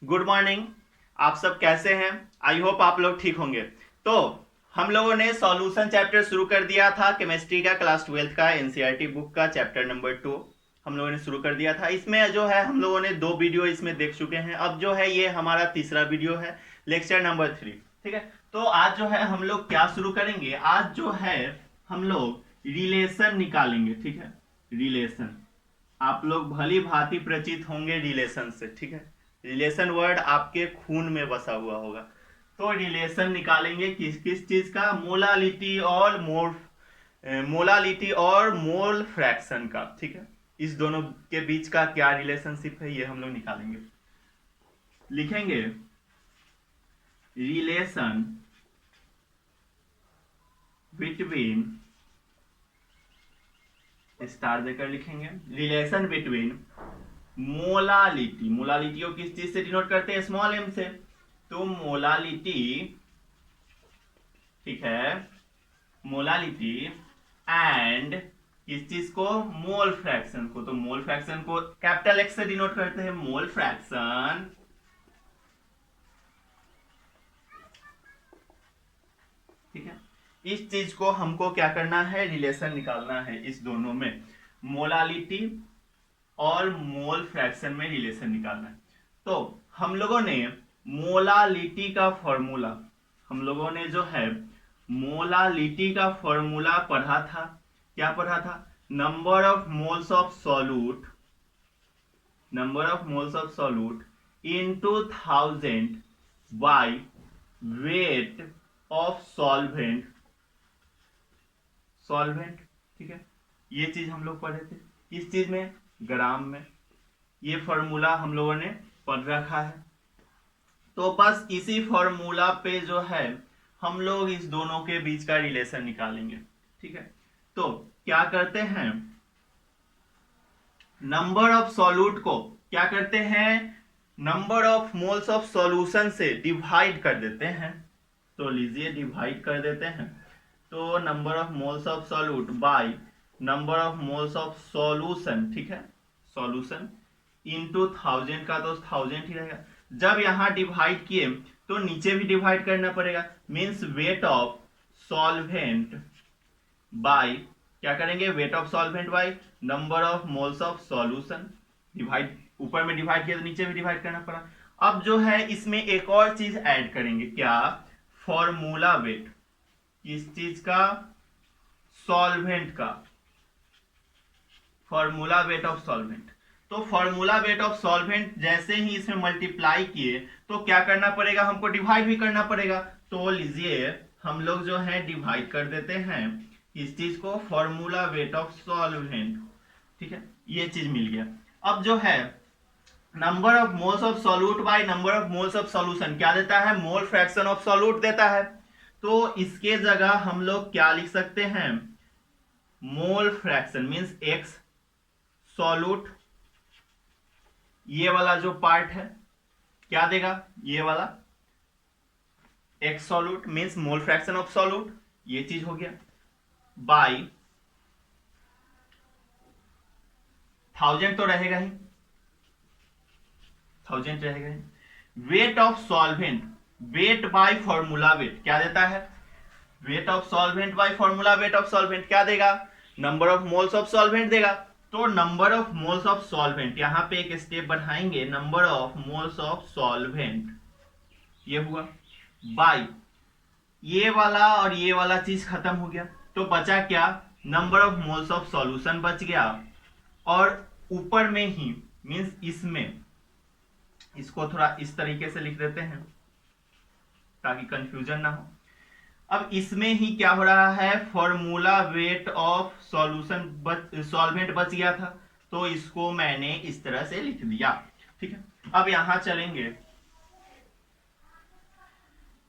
Good morning. आप सब कैसे हैं? आई होप आप लोग ठीक होंगे। तो हम लोगों ने सॉल्यूशन चैप्टर शुरू कर दिया था, केमिस्ट्री का क्लास 12th का एनसीईआरटी बुक का चैप्टर नंबर 2 हम लोगों ने शुरू कर दिया था। इसमें जो है हम लोगों ने 2 वीडियो इसमें देख चुके हैं। अब जो है ये हमारा तीसरा वीडियो है, लेक्चर नंबर 3। ठीक है, तो आज जो है हम लोग क्या शुरू करेंगे, आज जो है हम लोग रिलेशन निकालेंगे। ठीक है, रिलेशन आप लोग भली भांति परिचित होंगे रिलेशन से। ठीक है, रिलेशन वर्ड आपके खून में बसा हुआ होगा। तो रिलेशन निकालेंगे किस किस चीज का, मोलालिटी और मोल फ्रैक्शन का। ठीक है, इस दोनों के बीच का क्या रिलेशनशिप है ये हम लोग निकालेंगे। लिखेंगे रिलेशन बिटवीन, स्टार देकर लिखेंगे, रिलेशन बिटवीन मोलालिटी। मोलालिटी को किस चीज से डिनोट करते हैं? स्मॉल एम से। तो मोलालिटी, ठीक है, मोलालिटी एंड किस चीज को? मोल फ्रैक्शन को। तो मोल फ्रैक्शन को कैपिटल एक्स से डिनोट करते हैं, मोल फ्रैक्शन। ठीक है, इस चीज को हमको क्या करना है, रिलेशन निकालना है इस दोनों में, मोलालिटी और मोल फ्रैक्शन में रिलेशन निकालना है। तो हम लोगों ने मोलालिटी का फॉर्मूला, हम लोगों ने जो है मोलालिटी का फॉर्मूला पढ़ा था। क्या पढ़ा था? Number of moles of solute, number of moles of solute into 1000 by weight of solvent. Solvent, ठीक है, ये चीज हम लोग पढ़े थे। किस चीज में? ग्राम में। ये फॉर्मूला हम लोगों ने पढ़ रखा है। तो बस इसी फॉर्मूला पे जो है हम लोग इस दोनों के बीच का रिलेशन निकालेंगे। ठीक है, तो क्या करते हैं, नंबर ऑफ सॉल्यूट को क्या करते हैं, number of moles of solution से डिवाइड कर देते हैं। तो लीजिए डिवाइड कर देते हैं। तो number of moles of solute bye number of moles of solution, ठीक है, सॉल्यूशन इनटू 1000 का तो 1000 ही रहेगा। जब यहां डिवाइड किए तो नीचे भी डिवाइड करना पड़ेगा, means weight of solvent by, क्या करेंगे, weight of solvent by number of moles of solution. Divide, ऊपर में डिवाइड किया तो नीचे भी डिवाइड करना पड़ा। अब जो है इसमें एक और चीज ऐड करेंगे, क्या? Formula wait. किस चीज का? सॉल्वेंट का, फॉर्मूला वेट ऑफ सॉल्वेंट। तो फॉर्मूला वेट ऑफ सॉल्वेंट जैसे ही इसमें मल्टीप्लाई किए तो क्या करना पड़ेगा, हमको डिवाइड भी करना पड़ेगा। तो लीजिए हम लोग जो है डिवाइड कर देते हैं इस चीज को, फॉर्मूला वेट ऑफ सॉल्वेंट। ठीक है, ये चीज मिल गया। अब जो है number of moles of solute bye number of moles of solution क्या देता है? मोल फ्रैक्शन ऑफ सॉल्यूट देता है। तो इसके जगह हम लोग क्या लिख सकते हैं, mole fraction means x solute, ये वाला जो पार्ट है क्या देगा, ये वाला x solute means mole fraction of solute, ये चीज हो गया, बाय 1000 तो रहेगा ही, 1000 रहेगा ही। Weight of solvent, weight by formula weight क्या देता है, weight of solvent by formula weight of solvent क्या देगा, number of moles of solvent देगा। तो number of moles of solvent, यहां पे एक स्टेप बढ़ाएंगे, number of moles of solvent ये हुआ, बाय ये वाला और ये वाला चीज खत्म हो गया। तो बचा क्या, number of moles of solution बच गया। और ऊपर में ही मींस इसमें, इसको थोड़ा इस तरीके से लिख देते हैं ताकि कंफ्यूजन ना हो। अब इसमें ही क्या हो रहा है, formula weight of solution solvent बच गया था, तो इसको मैंने इस तरह से लिख दिया। ठीक है, अब यहां चलेंगे,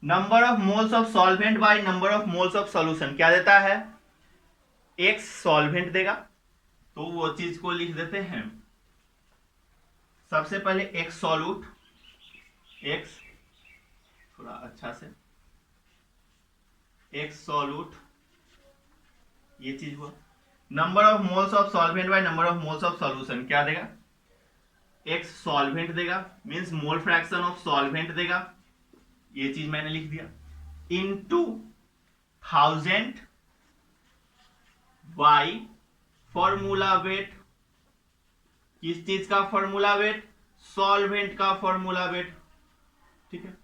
number of moles of solvent by number of moles of solution क्या देता है, एक्स सॉल्वेंट देगा। तो वो चीज को लिख देते हैं, सबसे पहले एक्स सॉल्यूट, एक्स थोड़ा अच्छा से, एक्स सॉल्यूट ये चीज हुआ। Number of moles of solvent by number of moles of solution क्या देगा, x सॉल्वेंट देगा, means mole fraction of solvent देगा, ये चीज मैंने लिख दिया, इनटू 1000 बाई फॉर्मूला वेट। किस चीज का फॉर्मूला वेट? सॉल्वेंट का फॉर्मूला वेट। ठीक है,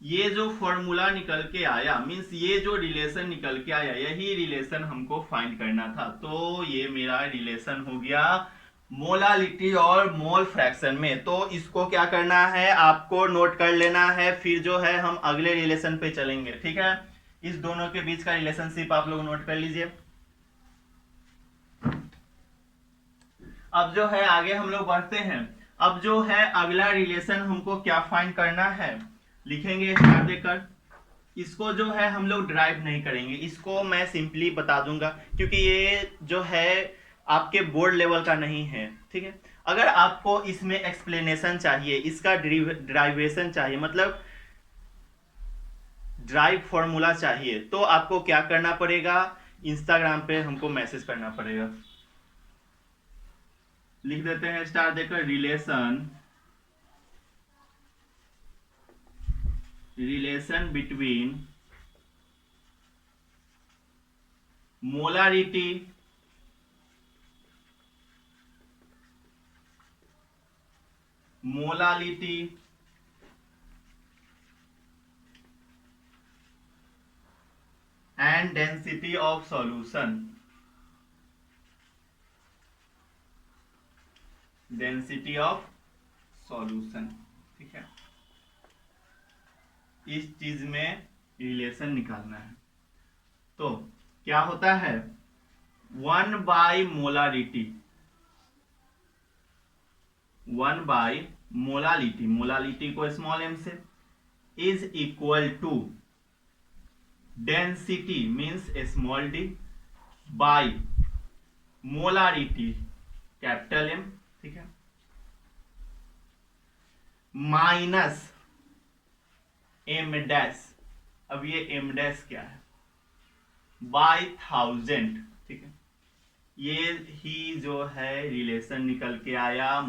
ये जो फॉर्मूला निकल के आया, मींस ये जो रिलेशन निकल के आया, यही रिलेशन हमको फाइंड करना था। तो ये मेरा रिलेशन हो गया मोलालिटी और मोल फ्रैक्शन में। तो इसको क्या करना है, आपको नोट कर लेना है, फिर जो है हम अगले रिलेशन पे चलेंगे। ठीक है, इस दोनों के बीच का रिलेशनशिप आप लोग नोट कर लीजिए। अब जो है आगे हम लोग बढ़ते हैं। अब जो है अगला रिलेशन हमको क्या फाइंड करना है, लिखेंगे स्टार देकर। इसको जो है हम लोग ड्राइव नहीं करेंगे, इसको मैं सिंपली बता दूंगा, क्योंकि ये जो है आपके बोर्ड लेवल का नहीं है। ठीक है, अगर आपको इसमें एक्सप्लेनेशन चाहिए, इसका ड्राइवेशन चाहिए, मतलब ड्राइव फॉर्मूला चाहिए, तो आपको क्या करना पड़ेगा, इंस्टाग्राम पे हमको मैसेज करना पड़ेगा। लिख देते हैं स्टार देकर, relation between molarity and density of solution. Density of solution. ठीक है, इस चीज में रिलेशन निकालना है। तो क्या होता है, 1 by molarity, 1 by molality, molality को स्मॉल m से, is equal to density means small d by molarity capital M। ठीक है, माइनस m डैश, अब ये m डैश क्या है, बाई 1000। ठीक है, ये ही जो है रिलेशन निकल के आया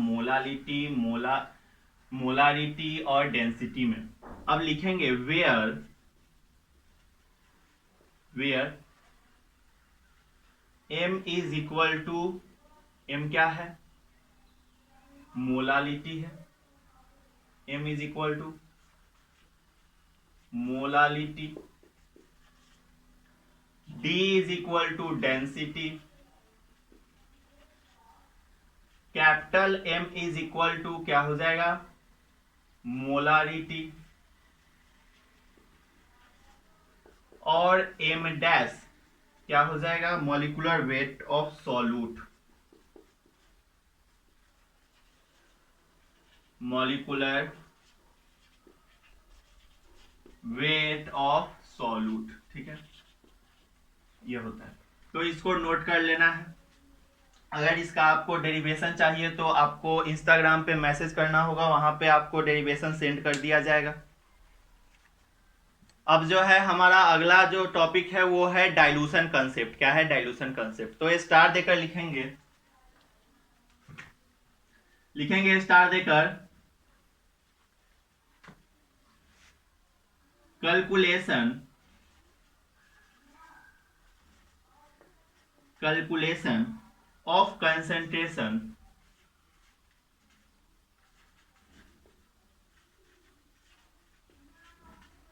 मोलारिटी और डेंसिटी में। अब लिखेंगे where m is equal to, m क्या है, मोलालिटी है, m is equal to molality, d is equal to density, capital M is equal to क्या हो जाएगा, मोलारिटी, और m डैश क्या हो जाएगा, molecular weight of solute, molecular weight of solute. ठीक है, ये होता है, तो इसको नोट कर लेना है। अगर इसका आपको डेरिवेशन चाहिए तो आपको इंस्टाग्राम पे मैसेज करना होगा, वहां पे आपको डेरिवेशन सेंड कर दिया जाएगा। अब जो है हमारा अगला जो टॉपिक है वो है डाइल्यूशन कंसेप्ट। क्या है डाइल्यूशन कंसेप्ट, तो ये स्टार देकर लिखेंगे स्टार देकर, कैलकुलेशन ऑफ कंसंट्रेशन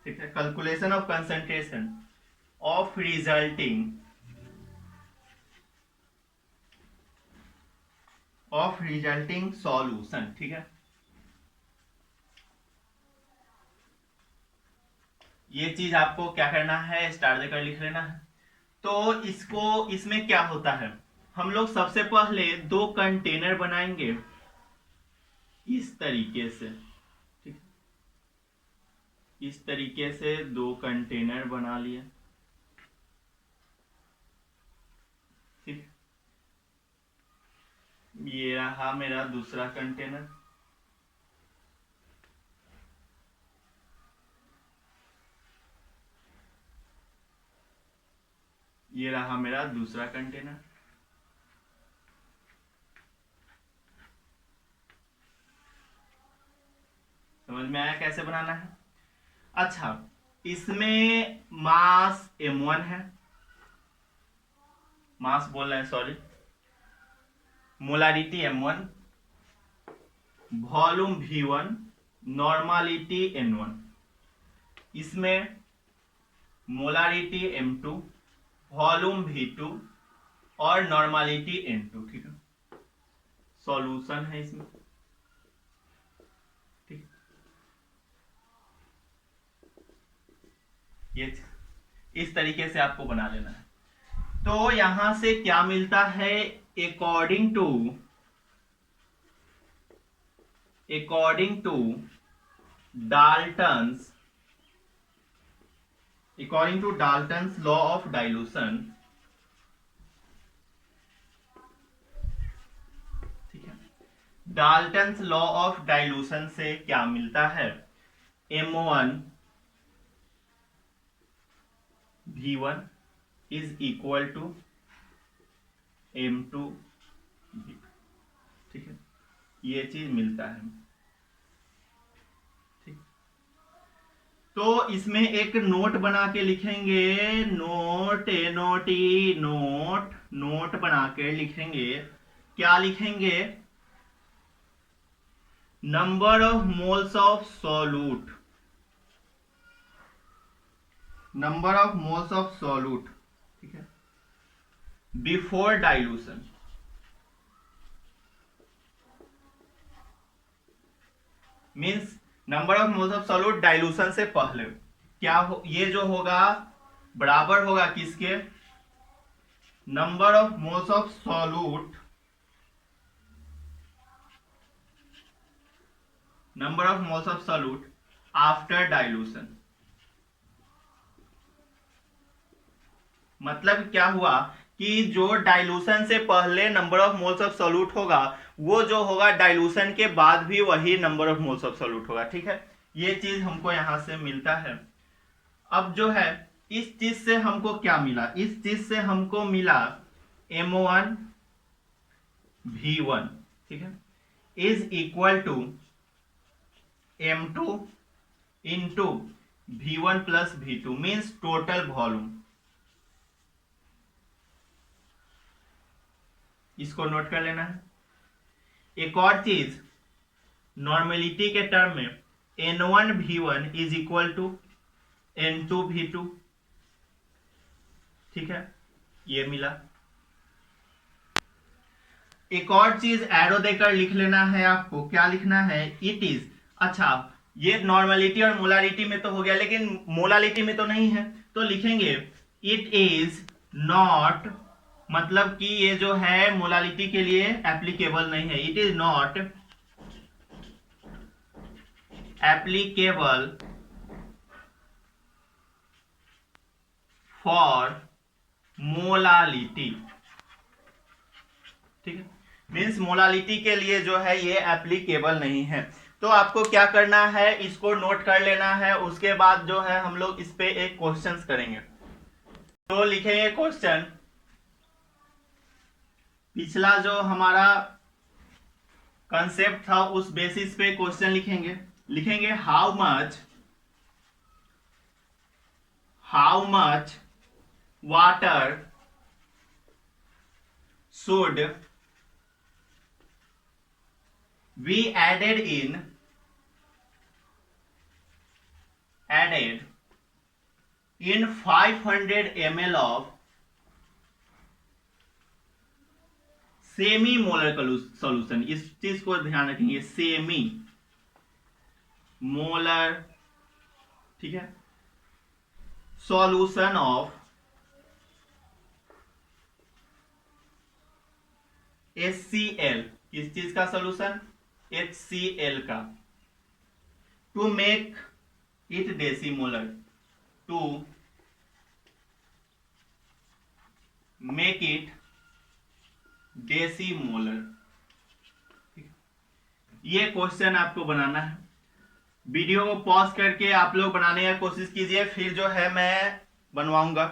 ठीक है, calculation of concentration of resulting solution. ठीक है, ये चीज आपको क्या करना है, स्टार देकर लिख लेना है। तो इसमें क्या होता है, हम लोग सबसे पहले 2 कंटेनर बनाएंगे इस तरीके से। ठीक है, इस तरीके से 2 कंटेनर बना लिए। ठीक, ये रहा मेरा दूसरा कंटेनर, ये रहा मेरा दूसरा कंटेनर। समझ में आया कैसे बनाना है? अच्छा, इसमें मास m1 है, मास बोल रहे हैं sorry, molarity m1, volume v1, normality n1। इसमें मोलारिटी m2, वॉल्यूम v2 और नॉर्मालिटी n2। ठीक है, सॉल्यूशन है इसमें। ठीक, ये इस तरीके से आपको बना लेना है। तो यहां से क्या मिलता है? According to Dalton's law of dilution, ठीक है, डाल्टन्स लॉ ऑफ डाइल्यूशन से क्या मिलता है? m1 v1 is equal to m2 v2। ठीक है, ये चीज मिलता है। ठीक, तो इसमें एक नोट बना के लिखेंगे, नोट बना के लिखेंगे। क्या लिखेंगे? Number of moles of solute, number of moles of solute, ठीक है, before dilution. Means number of moles of solute dilution से पहले क्या हो, ये जो होगा बराबर होगा किसके? Number of moles of solute, number of moles of solute after dilution. मतलब क्या हुआ कि जो डाइल्यूशन से पहले number of moles of solute होगा, वो जो होगा डाइल्यूशन के बाद भी वही number of moles of solute होगा। ठीक है, ये चीज हमको यहां से मिलता है। अब जो है इस चीज से हमको क्या मिला? इस चीज से हमको मिला m1 v1, ठीक है, is equal to m2 into v1 plus v2 means total volume. इसको नोट कर लेना है। एक और चीज, नॉर्मेलिटी के टर्म में n1 v1 is equal to n2 v2। ठीक है, ये मिला। एक और चीज एरो देकर लिख लेना है आपको। क्या लिखना है? It is. अच्छा, ये नॉर्मेलिटी और मोलारिटी में तो हो गया, लेकिन मोलालिटी में तो नहीं है, तो लिखेंगे इट इज नॉट, मतलब कि ये जो है मोलालिटी के लिए एप्लीकेबल नहीं है। It is not applicable for molality. ठीक है, मीन्स मोलालिटी के लिए जो है ये एप्लीकेबल नहीं है। तो आपको क्या करना है? इसको नोट कर लेना है। उसके बाद जो है हम लोग इस पे एक क्वेश्चंस करेंगे। तो लिखेंगे क्वेश्चन, पिछला जो हमारा कंसेप्ट था उस बेसिस पे क्वेश्चन लिखेंगे how much water should be added in 500 ml of semi molar solution. इस चीज को ध्यान रखेंगे, सेमी मोलर, ठीक है, सॉल्यूशन ऑफ HCl। किस चीज का सॉल्यूशन? HCl का। To make it decimolar, to make it decimolar. ये क्वेश्चन आपको बनाना है। वीडियो को पॉज करके आप लोग बनाने की कोशिश कीजिए, फिर जो है मैं बनवाऊंगा।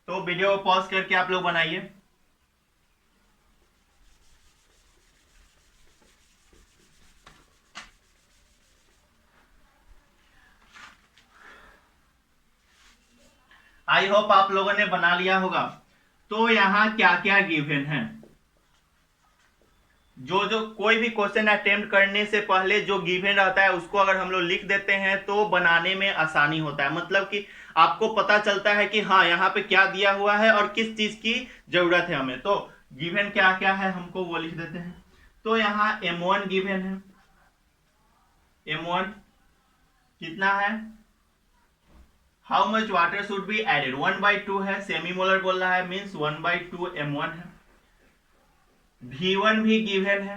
तो वीडियो को पॉज करके आप लोग बनाइए। आई होप आप लोगों ने बना लिया होगा। तो यहाँ क्या क्या गिवन है, जो कोई भी क्वेश्चन अटेम्प्ट करने से पहले जो गिवन रहता है उसको अगर हम लोग लिख देते हैं तो बनाने में आसानी होता है, मतलब कि आपको पता चलता है कि हाँ यहाँ पे क्या दिया हुआ है और किस चीज की जरूरत है हमें। तो गिवन क्या क्या है हमको वो लिख देते हैं। तो यहाँ M1 गिवन है, M1 कितना है, how much water should be added, 1/2 है, सेमी मोलर बोल रहा है, मीन्स 1/2 M1 है। V1 भी गिवन है,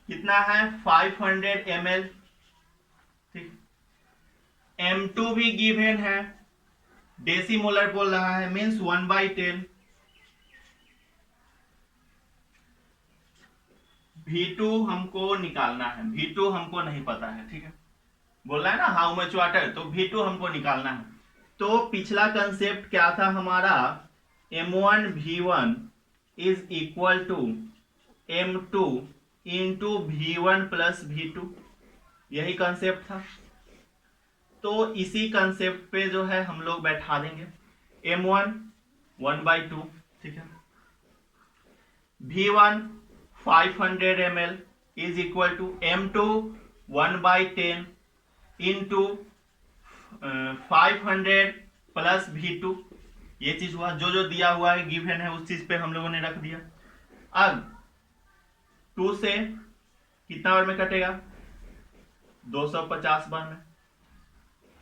कितना है 500 ml, ठीक। M2 भी गिवन है, डेसीमोलर बोल रहा है, मीन्स 1/10। V2 हमको निकालना है, V2 हमको नहीं पता है, ठीक है, बोल रहा है ना हाउ मच वाटर, तो V2 हमको निकालना है। तो पिछला कंसेप्ट क्या था हमारा, M1 V1 is equal to M2 into V1 plus V2, यही कंसेप्ट था। तो इसी कंसेप्ट पे जो है हम लोग बैठा देंगे, M1 1/2, ठीक है, V1 500 ml is equal to M2 1/10 into 500 plus V2, ये चीज हुआ, जो दिया हुआ है गिवन है उस चीज पे हम लोगों ने रख दिया। अब 2 से कितना बार में कटेगा, 250 बार में,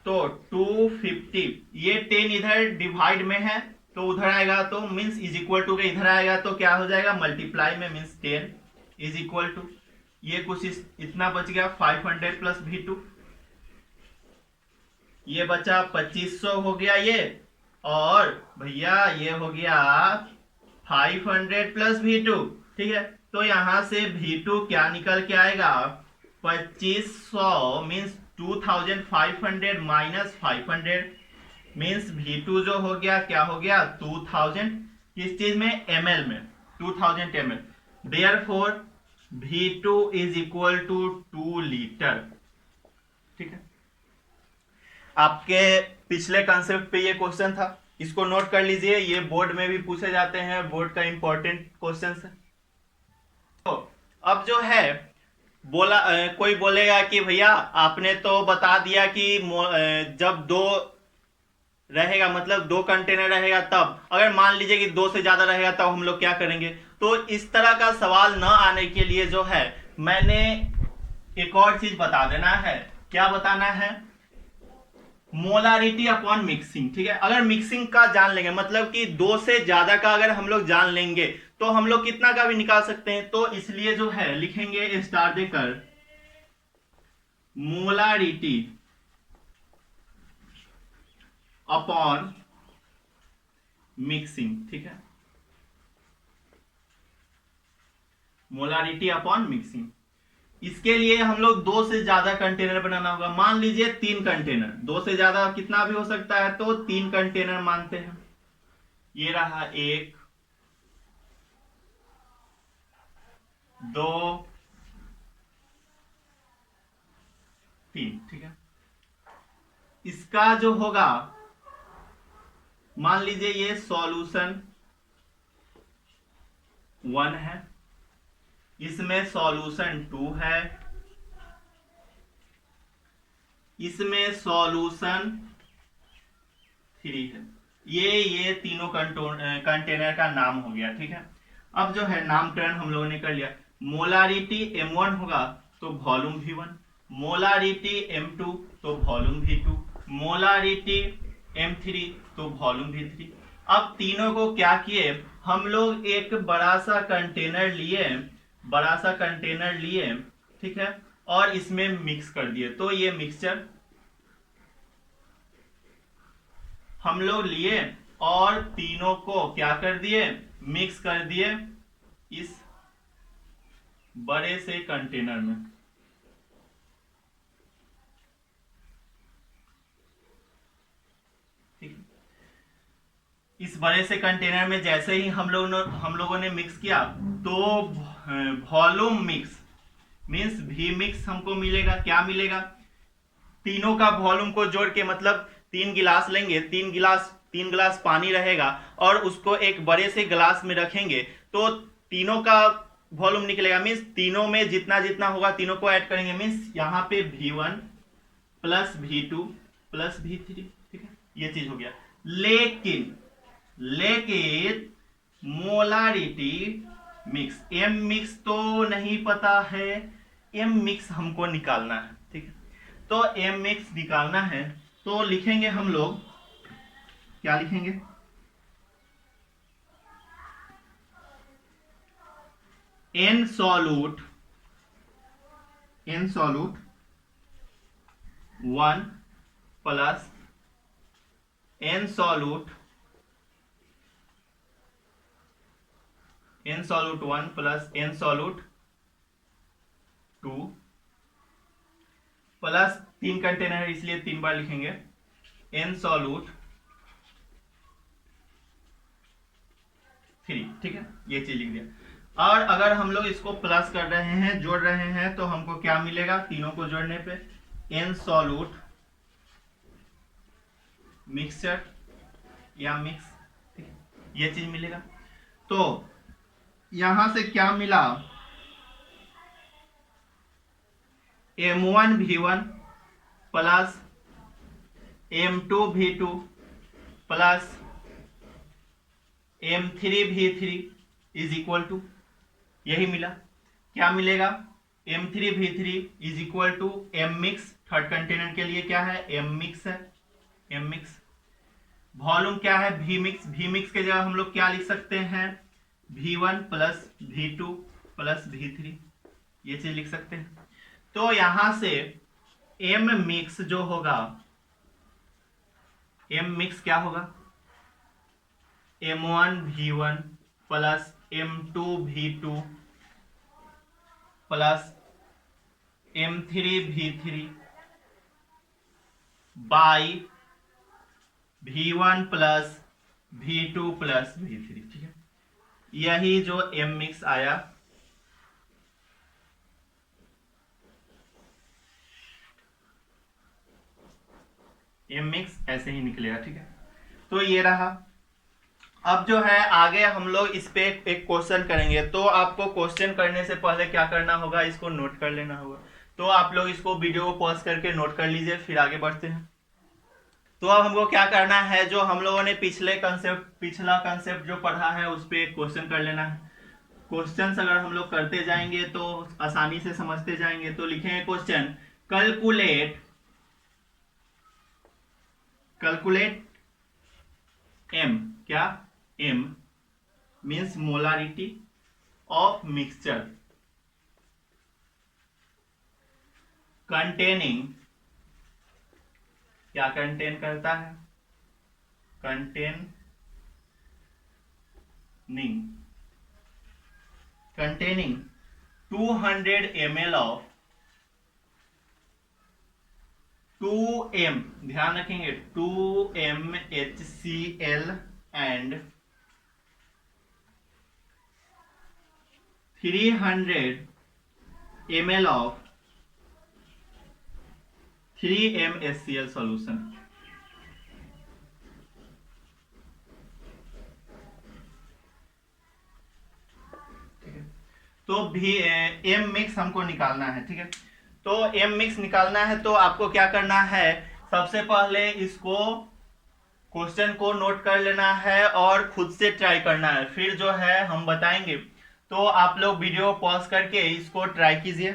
तो 250, ये 10 इधर डिवाइड में है तो उधर आएगा, तो मीन्स इज इक्वल टू के इधर आएगा तो क्या हो जाएगा मल्टीप्लाई में, मीन्स 10 इज इक्वल टू, ये कुछ इतना बच गया 500 प्लस V2, ये बचा 2500 हो गया ये, और भैया ये हो गया 500 प्लस V2, ठीक है। तो यहां से V2 क्या निकल के आएगा 2500, मीन्स 2500 माइनस 500, मीन्स V2 जो हो गया क्या हो गया 2000, किस चीज में, ml में, 2000 ml, therefore V2 is equal to 2 litre, ठीक है। आपके पिछले कंसेप्ट पे ये क्वेश्चन था, इसको नोट कर लीजिए, ये बोर्ड में भी पूछे जाते हैं, बोर्ड का इंपॉर्टेंट क्वेश्चन है। तो अब जो है बोला कोई बोलेगा कि भैया आपने तो बता दिया कि जब 2 रहेगा, मतलब 2 कंटेनर रहेगा तब, अगर मान लीजिए कि 2 से ज्यादा रहेगा तब हम लोग क्या करेंगे। तो इस तरह का सवाल न आने के लिए जो है मैंने एक और चीज बता देना है, क्या बताना है, मोलारिटी अपॉन मिक्सिंग, ठीक है। अगर मिक्सिंग का जान लेंगे, मतलब कि 2 से ज्यादा का अगर हम लोग जान लेंगे तो हम लोग कितना का भी निकाल सकते हैं। तो इसलिए जो है लिखेंगे स्टार देकर मोलारिटी अपॉन मिक्सिंग, ठीक है, मोलारिटी अपॉन मिक्सिंग। इसके लिए हम लोग 2 से ज्यादा कंटेनर बनाना होगा, मान लीजिए 3 कंटेनर, 2 से ज्यादा कितना भी हो सकता है, तो 3 कंटेनर मानते हैं, ये रहा 1 2 3, ठीक है। इसका जो होगा मान लीजिए ये सॉल्यूशन 1 है, इसमें सॉल्यूशन 2 है, इसमें सॉल्यूशन 3 है, ये तीनों कंटेनर का नाम हो गया, ठीक है। अब जो है नामकरण हम लोगों ने कर लिया, मोलारिटी M1 होगा तो वॉल्यूम V1, मोलारिटी M2 तो वॉल्यूम V2, मोलारिटी M3 तो वॉल्यूम V3। अब तीनों को क्या किए हम लोग, एक बड़ा सा कंटेनर लिए, ठीक है, और इसमें मिक्स कर दिए। तो ये मिक्सचर हम लोग लिए और तीनों को क्या कर दिए, मिक्स कर दिए इस बड़े से कंटेनर में, ठीक। इस बड़े से कंटेनर में जैसे ही हम लोगों ने मिक्स किया तो volume mix means V mix हमको मिलेगा। क्या मिलेगा, तीनों का वॉल्यूम को जोड़ के, मतलब 3 गिलास लेंगे, 3 गिलास 3 गिलास पानी रहेगा और उसको एक बड़े से गिलास में रखेंगे तो तीनों का वॉल्यूम निकलेगा, मीन्स तीनों में जितना जितना होगा तीनों को ऐड करेंगे, मीन्स यहाँ पे V1 plus V2 plus V3, ठीक है, ये चीज हो गया। लेकिन मोलारिटी मिक्स, एम मिक्स तो नहीं पता है, एम मिक्स हमको निकालना है, ठीक है। तो एम मिक्स निकालना है तो लिखेंगे हम लोग, क्या लिखेंगे, N solute 1 plus N solute 1 plus N solute 2 plus 3 container है इसलिए 3 बार लिखेंगे, एन सॉल्यूट 3, ठीक है, ये चीज लिख दिया। और अगर हम लोग इसको प्लस कर रहे हैं, जोड़ रहे हैं, तो हमको क्या मिलेगा, तीनों को जोड़ने पे एन सॉल्यूट मिक्सचर या मिक्स, ठीक है, ये चीज मिलेगा। तो यहां से क्या मिला, M1V1 plus M2V2 plus M3V3 is equal to, यही मिला। क्या मिलेगा, M3V3 is equal to M mix, third container के लिए क्या है, M मिक्स है, M मिक्स। वॉल्यूम क्या है, V मिक्स, V मिक्स के जगह हम लोग क्या लिख सकते हैं, V1 plus V2 plus V3, ये चीज लिख सकते हैं। तो यहां से M मिक्स जो होगा, M मिक्स क्या होगा, M1V1 plus M2V2 plus M3V3 by V1 plus V2 plus V3, ठीक है, यही जो M मिक्स आया। M मिक्स ऐसे ही निकलेगा, ठीक है। तो ये रहा। अब जो है आगे हम लोग इस पे एक क्वेश्चन करेंगे, तो आपको क्वेश्चन करने से पहले क्या करना होगा, इसको नोट कर लेना होगा। तो आप लोग इसको वीडियो को पॉज करके नोट कर लीजिए, फिर आगे बढ़ते हैं। तो अब हमको क्या करना है, जो हम लोगों ने पिछला कंसेप्ट जो पढ़ा है उस पर क्वेश्चन कर लेना है। क्वेश्चन अगर हम लोग करते जाएंगे तो आसानी से समझते जाएंगे। तो लिखेंगे क्वेश्चन, कैलकुलेट M, क्या, M means molarity of mixture containing, क्या कंटेन करता है, कंटेनिंग 200 ml ऑफ 2m, ध्यान रखेंगे 2m HCl and 300 ml of 3m HCl solution. तो भी M मिक्स हमको निकालना है, ठीक है। तो M मिक्स निकालना है तो आपको क्या करना है, सबसे पहले इसको क्वेश्चन को नोट कर लेना है और खुद से ट्राई करना है, फिर जो है हम बताएंगे। तो आप लोग वीडियो पॉज करके इसको ट्राई कीजिए।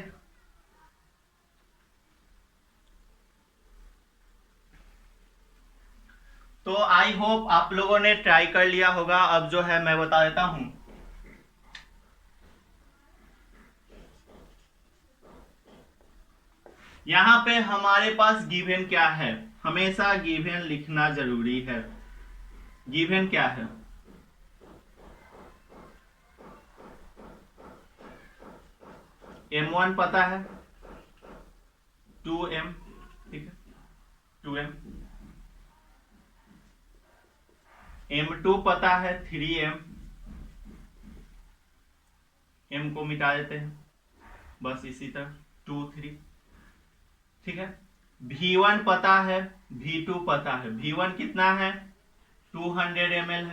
तो आई होप आप लोगों ने ट्राई कर लिया होगा। अब जो है मैं बता देता हूं, यहां पे हमारे पास गिवन क्या है, हमेशा गिवन लिखना जरूरी है। गिवन क्या है, M1 पता है 2m, ठीक है, 2m, M2 पता है 3m, m को मिटा देते हैं, बस इसी तरह 2 3, ठीक है। V1 पता है, V2 पता है, V1 कितना है 200 ml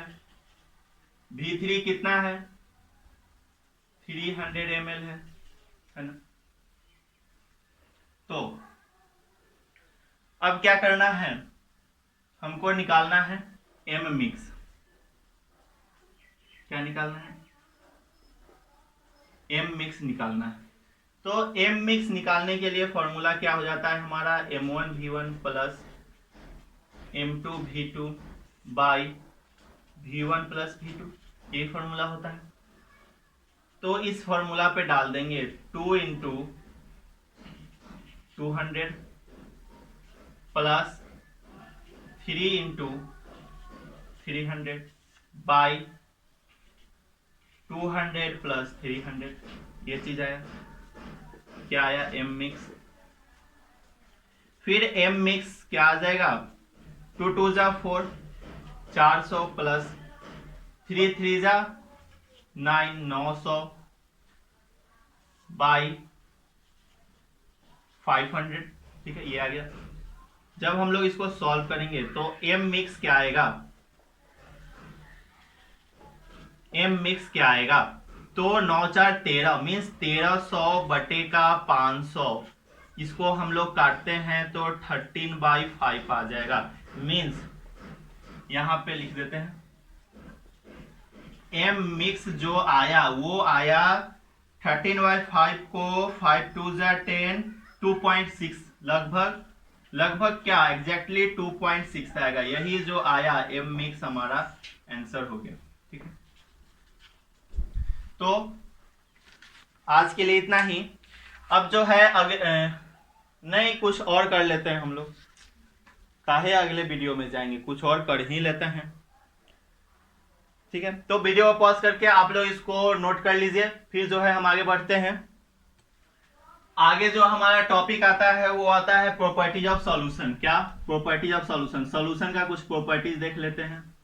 V3 कितना है 300 ml है ना। तो अब क्या करना है, हमको निकालना है एम मिक्स। क्या निकालना है, एम मिक्स निकालना है। तो एम मिक्स निकालने के लिए फॉर्मूला क्या हो जाता है हमारा, M1V1 plus M2V2 by V1 plus V2, ये फॉर्मूला होता है। तो इस फॉर्मूला पे डाल देंगे 2 into 200 plus 3 into 300 by 200 plus 300, ये चीज आया। क्या आया, एम मिक्स। फिर एम मिक्स क्या आ जाएगा, 2 2 जा 4, 400 प्लस 3 3 जा 9, 900 बाई 500, ठीक है, ये आ गया। जब हम लोग इसको सॉल्व करेंगे तो एम मिक्स क्या आएगा, एम मिक्स क्या आएगा, तो 9 4 13 मीन्स 1300 बटे का 500, इसको हम लोग काटते हैं तो 13/5 आ जाएगा। मीन्स यहां पे लिख देते हैं एम मिक्स जो आया वो आया 13/5 को 5 2 10, 2.6, लगभग क्या एग्जैक्टली 2.6 आएगा। यही जो आया एम मिक्स हमारा आंसर हो गया, ठीक है। तो आज के लिए इतना ही। अब जो है नहीं कुछ और कर लेते हैं हम लोग, काहे अगले वीडियो में जाएंगे, कुछ और कर ही लेते हैं, ठीक है। तो वीडियो को पॉज करके आप लोग इसको नोट कर लीजिए, फिर जो है हम आगे बढ़ते हैं। आगे जो हमारा टॉपिक आता है वो आता है प्रॉपर्टीज ऑफ सॉल्यूशन। क्या, प्रॉपर्टीज ऑफ सॉल्यूशन, सॉल्यूशन का कुछ प्रॉपर्टीज देख लेते हैं।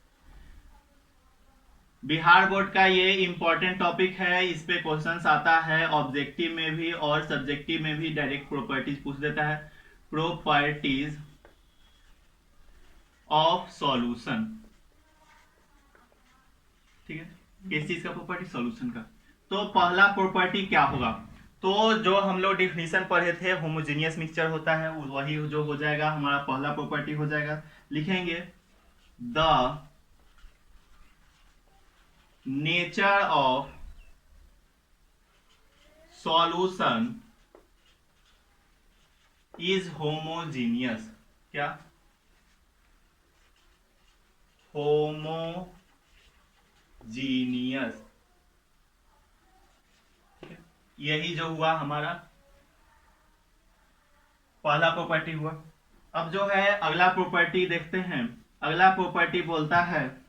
बिहार बोर्ड का ये इंपॉर्टेंट टॉपिक है, इस पे क्वेश्चंस आता है ऑब्जेक्टिव में भी और सब्जेक्टिव में भी, डायरेक्ट प्रॉपर्टीज पूछ देता है। प्रॉपर्टीज ऑफ सॉल्यूशन, ठीक है, किस चीज का प्रॉपर्टी, सॉल्यूशन का। तो पहला प्रॉपर्टी क्या होगा, तो जो हम लोग डिफिनीशन पढ़े थे होमोजेनियस मिक्सचर होता है, वही जो हो जाएगा हमारा पहला प्रॉपर्टी हो जाएगा। लिखेंगे the nature of solution is homogeneous. क्या, होमोजीनियस, यही जो हुआ हमारा पहला प्रॉपर्टी हुआ। अब जो है अगला प्रॉपर्टी देखते हैं। अगला प्रॉपर्टी बोलता है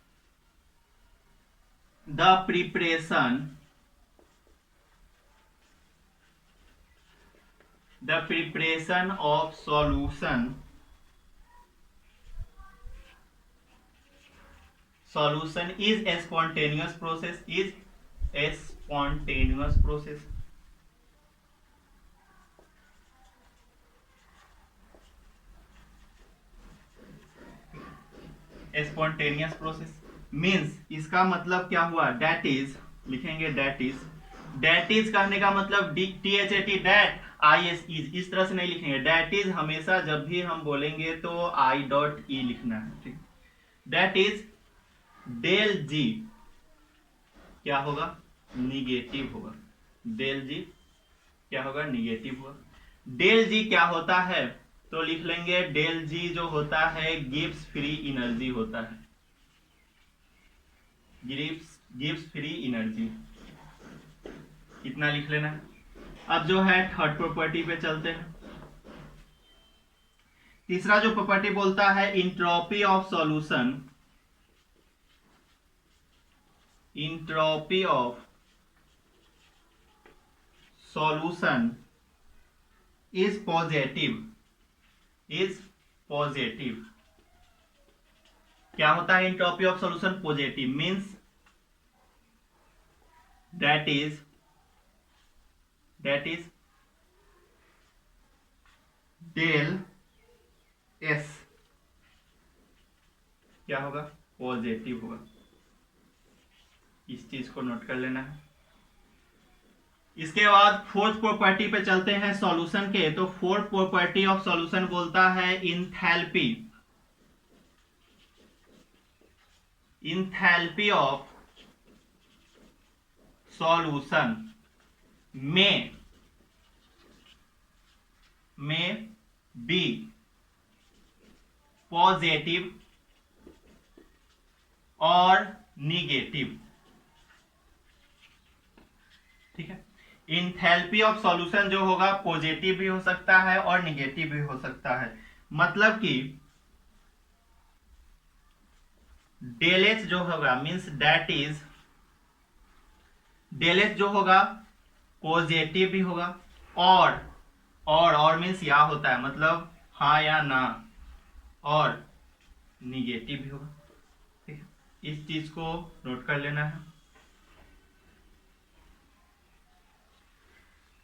the preparation of solution is a spontaneous process, spontaneous process means इसका मतलब क्या हुआ, डेट इज, लिखेंगे डेट इज कहने का मतलब THAT डेट, IS इज, इस तरह से नहीं लिखेंगे। डेट इज हमेशा जब भी हम बोलेंगे तो I.E लिखना है, ठीक। डेट इज डेल जी क्या होगा, निगेटिव होगा, डेल जी क्या होगा, निगेटिव होगा। डेल जी क्या होता है, तो लिख लेंगे डेल जी जो होता है गिब्स फ्री एनर्जी होता है, गिब्स फ्री एनर्जी, इतना लिख लेना है। अब जो है थर्ड प्रॉपर्टी पे चलते हैं। तीसरा जो प्रॉपर्टी बोलता है entropy of solution, entropy of solution is positive, क्या होता है entropy of solution, positive, means that is del S क्या होगा, पॉजिटिव होगा। इस चीज को नोट कर लेना है। इसके बाद फोर्थ प्रॉपर्टी पे चलते हैं सॉल्यूशन के। तो फोर्थ प्रॉपर्टी ऑफ सॉल्यूशन बोलता है इंथैल्पी। इंथैल्पी ऑफ सॉल्यूशन में बी पॉजिटिव और निगेटिव। ठीक है, इंथैल्पी ऑफ सॉल्यूशन जो होगा पॉजिटिव भी हो सकता है और निगेटिव भी हो सकता है। मतलब कि डेल एच जो होगा means that is del H जो होगा पॉजिटिव भी होगा और मीन्स या होता है मतलब हाँ या ना, और निगेटिव भी होगा। ठीक है, इस चीज को नोट कर लेना है।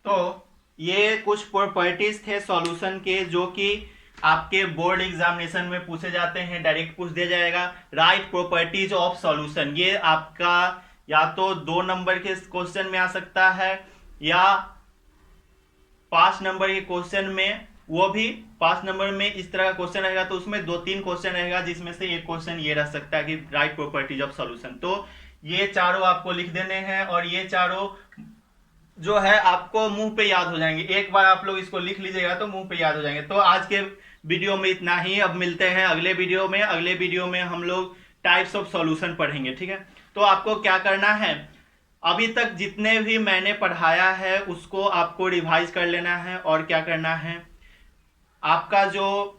तो ये कुछ प्रॉपर्टीज थे सॉल्यूशन के जो कि आपके बोर्ड एग्जामिनेशन में पूछे जाते हैं, डायरेक्ट पूछ दिया जाएगा। राइट प्रॉपर्टीज ऑफ सॉल्यूशन, ये आपका या तो 2 नंबर के क्वेश्चन में आ सकता है या 5 नंबर के क्वेश्चन में, वो भी 5 नंबर में इस तरह का क्वेश्चन रहेगा तो उसमें 2-3 क्वेश्चन रहेगा जिसमें से एक क्वेश्चन ये रह सकता है कि राइट प्रॉपर्टीज ऑफ सॉल्यूशन। तो ये चारों आपको लिख देने हैं और ये चारों जो है आपको मुंह पे याद हो जाएंगे। एक बार आप लोग इसको लिख लीजिएगा तो मुंह पे याद हो जाएंगे। तो आज के वीडियो में इतना ही, अब मिलते हैं अगले वीडियो में। अगले वीडियो में हम लोग टाइप्स ऑफ सॉल्यूशन पढ़ेंगे। ठीक है, तो आपको क्या करना है, अभी तक जितने भी मैंने पढ़ाया है उसको आपको रिवाइज कर लेना है। और क्या करना है, आपका जो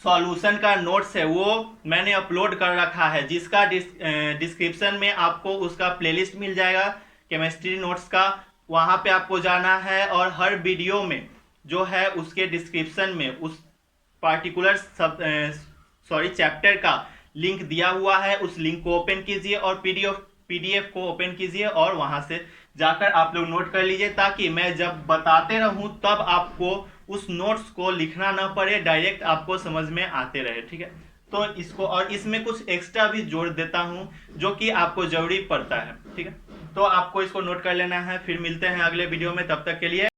सॉल्यूशन का नोट्स है वो मैंने अपलोड कर रखा है, जिसका डिस्क्रिप्शन में आपको उसका प्लेलिस्ट मिल जाएगा केमिस्ट्री नोट्स का। वहां पे आपको जाना है और हर वीडियो में जो है उसके डिस्क्रिप्शन में उस पार्टिकुलर चैप्टर का लिंक दिया हुआ है। उस लिंक को ओपन कीजिए और पीडीएफ को ओपन कीजिए और वहां से जाकर आप लोग नोट कर लीजिए, ताकि मैं जब बताते रहूं तब आपको उस नोट्स को लिखना ना पड़े, डायरेक्ट आपको समझ में आते रहे। ठीक है, तो इसको और इसमें कुछ एक्स्ट्रा भी जोड़ देता हूं जो कि आपको जरूरी पड़ता है। ठीक है, तो आपको इसको नोट कर लेना है। फिर मिलते हैं अगले वीडियो में, तब तक के लिए।